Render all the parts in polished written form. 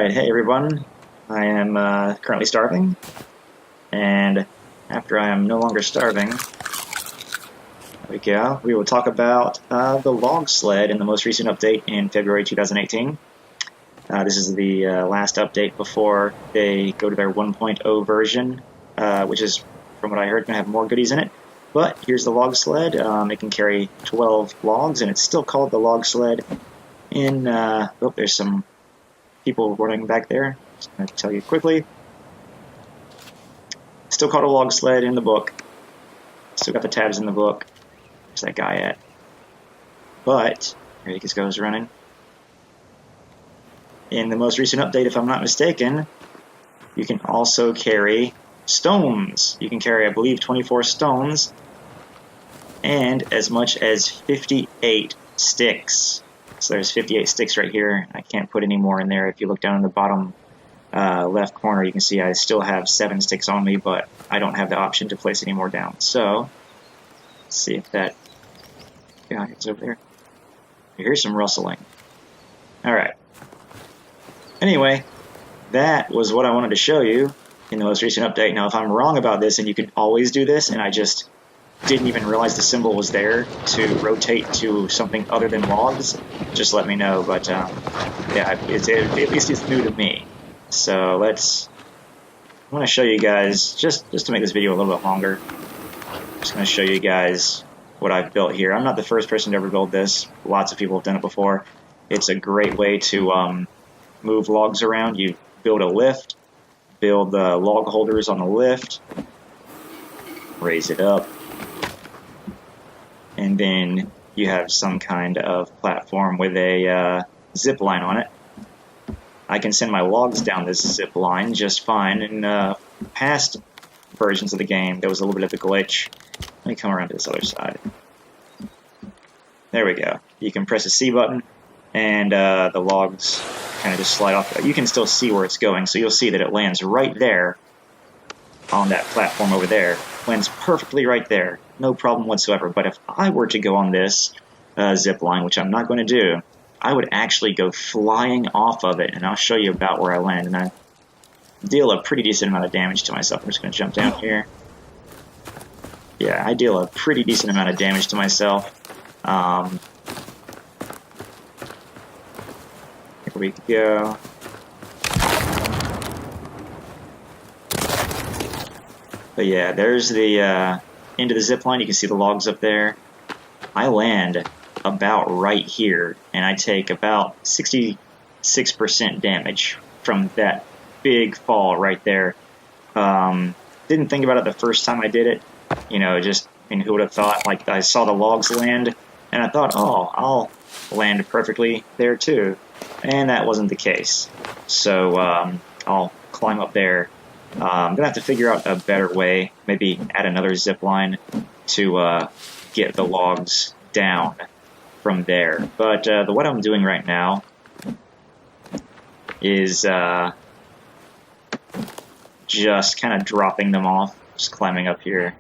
Alright, hey everyone. I am currently starving, and after I am no longer starving, there we go, we will talk about the Log Sled in the most recent update in February 2018. This is the last update before they go to their 1.0 version, which is, from what I heard, going to have more goodies in it. But here's the Log Sled. It can carry 12 logs, and it's still called the Log Sled. Oh, there's some people running back there. Just going to tell you quickly. Still called a log sled in the book. Still got the tabs in the book. Where's that guy at? But here he just goes running. In the most recent update, if I'm not mistaken, you can also carry stones. You can carry, I believe, 24 stones and as much as 58 sticks. So there's 58 sticks right here. I can't put any more in there. If you look down in the bottom left corner, you can see I still have 7 sticks on me, but I don't have the option to place any more down. So let's see if that guy is over there. Here's some rustling. Alright. Anyway, that was what I wanted to show you in the most recent update. Now, if I'm wrong about this, and you can always do this, and I just didn't even realize the symbol was there to rotate to something other than logs, just let me know. But yeah, at least it's new to me. So I want to show you guys, just to make this video a little bit longer, I'm just going to show you guys what I've built here. I'm not the first person to ever build this. Lots of people have done it before. It's a great way to move logs around. You build a lift, build the log holders on the lift, raise it up, and then you have some kind of platform with a zip line on it. I can send my logs down this zip line just fine. In past versions of the game, there was a little bit of a glitch. Let me come around to this other side. There we go. You can press the C button, and the logs kind of just slide off. You can still see where it's going, so you'll see that it lands right there on that platform over there. Lands perfectly right there. No problem whatsoever. But if I were to go on this zip line, which I'm not going to do, I would actually go flying off of it, and I'll show you about where I land. And I deal a pretty decent amount of damage to myself. I'm just going to jump down here. Yeah, I deal a pretty decent amount of damage to myself. Here we go. But yeah, there's the end of the zip line. You can see the logs up there. I land about right here, and I take about 66% damage from that big fall right there. Didn't think about it the first time I did it. You know, just, I mean, who would have thought? Like, I saw the logs land, and I thought, oh, I'll land perfectly there too. And that wasn't the case. So I'll climb up there. I'm going to have to figure out a better way, maybe add another zip line to get the logs down from there. But what I'm doing right now is just kind of dropping them off, just climbing up here.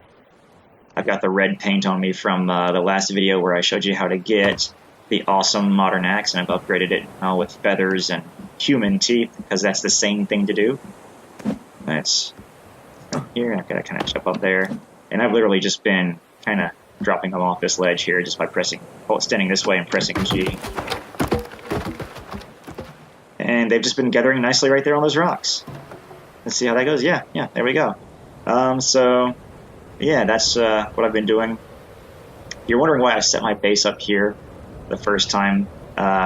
I've got the red paint on me from the last video where I showed you how to get the awesome modern axe, and I've upgraded it with feathers and human teeth, because that's the same thing to do. That's here, I've got to kind of jump up there, and I've literally just been kind of dropping them off this ledge here just by standing this way and pressing G. And they've just been gathering nicely right there on those rocks. Let's see how that goes. Yeah, there we go. So, yeah, that's what I've been doing. You're wondering why I set my base up here the first time.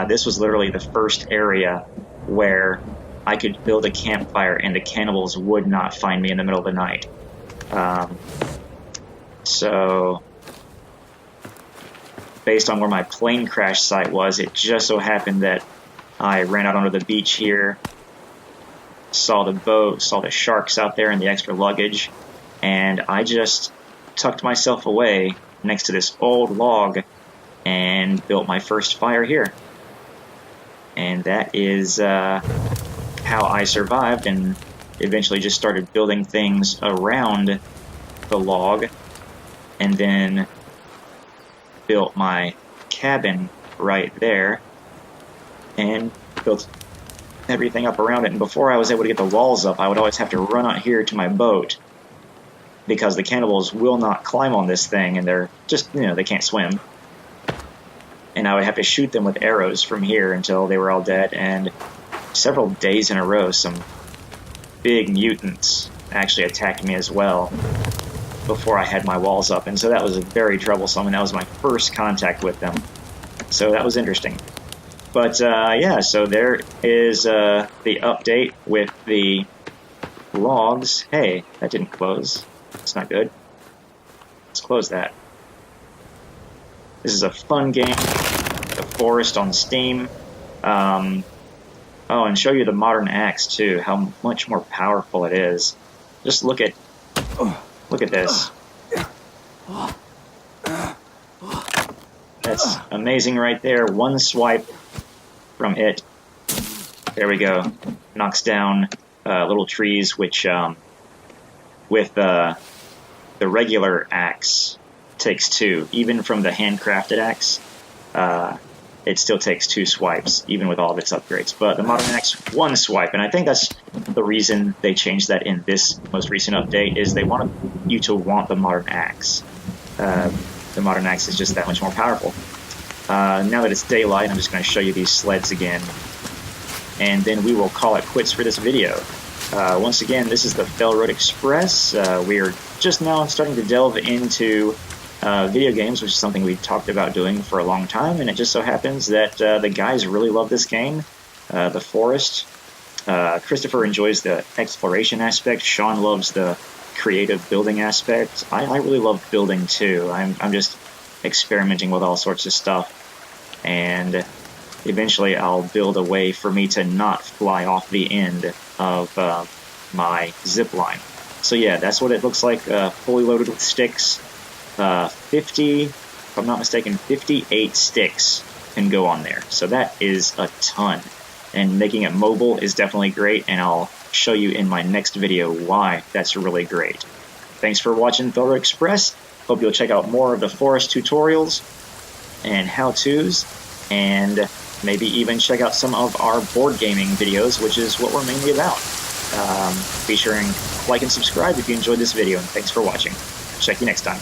This was literally the first area where I could build a campfire and the cannibals would not find me in the middle of the night. So, based on where my plane crash site was, it just so happened that I ran out onto the beach here, saw the boat, saw the sharks out there and the extra luggage, and I just tucked myself away next to this old log and built my first fire here. And that is how I survived, and eventually just started building things around the log, and then built my cabin right there, and built everything up around it. And before I was able to get the walls up, I would always have to run out here to my boat because the cannibals will not climb on this thing, and they're just, they can't swim. And I would have to shoot them with arrows from here until they were all dead. And several days in a row, some big mutants actually attacked me as well before I had my walls up. And so that was very troublesome, and that was my first contact with them. So that was interesting. But yeah, so there is the update with the logs. Hey, that didn't close. It's not good. Let's close that. This is a fun game. The Forest on Steam. Oh, and show you the modern axe too. How much more powerful it is. Just look at this. That's amazing right there. One swipe from it. There we go. Knocks down little trees, which with the regular axe takes 2. Even from the handcrafted axe, it still takes 2 swipes, even with all of its upgrades. But the modern axe, 1 swipe, and I think that's the reason they changed that in this most recent update, is they wanted you to want the modern axe. The modern axe is just that much more powerful. Now that it's daylight, I'm just going to show you these sleds again, and then we will call it quits for this video. Once again, this is the Fell Road Express. We are just now starting to delve into video games, which is something we talked about doing for a long time, and it just so happens that the guys really love this game, The Forest. Christopher enjoys the exploration aspect. Sean loves the creative building aspect. I really love building too. I'm just experimenting with all sorts of stuff, and eventually I'll build a way for me to not fly off the end of my zip line. So yeah, that's what it looks like, fully loaded with sticks. 50, if I'm not mistaken, 58 sticks can go on there. So that is a ton. And making it mobile is definitely great, and I'll show you in my next video why that's really great. Thanks for watching Fell Road Express. Hope you'll check out more of the forest tutorials and how-tos, and maybe even check out some of our board gaming videos, which is what we're mainly about. Be sure and like and subscribe if you enjoyed this video, and thanks for watching. Check you next time.